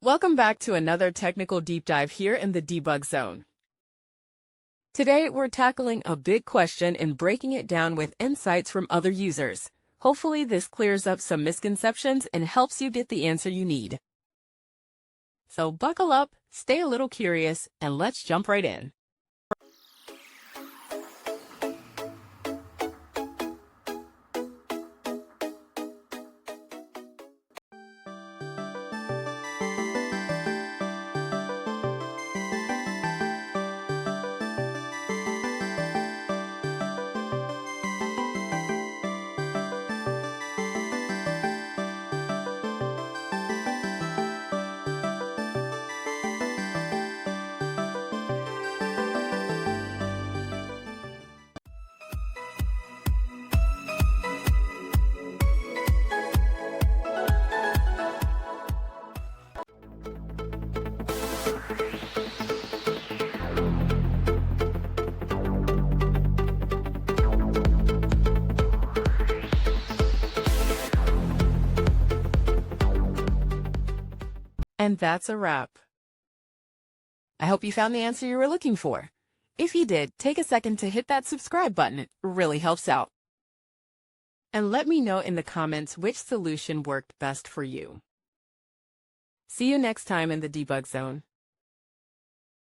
Welcome back to another technical deep dive here in the debug zone. Today, we're tackling a big question and breaking it down with insights from other users. Hopefully, this clears up some misconceptions and helps you get the answer you need. So buckle up, stay a little curious, and let's jump right in. And that's a wrap. I hope you found the answer you were looking for. If you did, take a second to hit that subscribe button. It really helps out. And let me know in the comments which solution worked best for you. See you next time in the debug zone.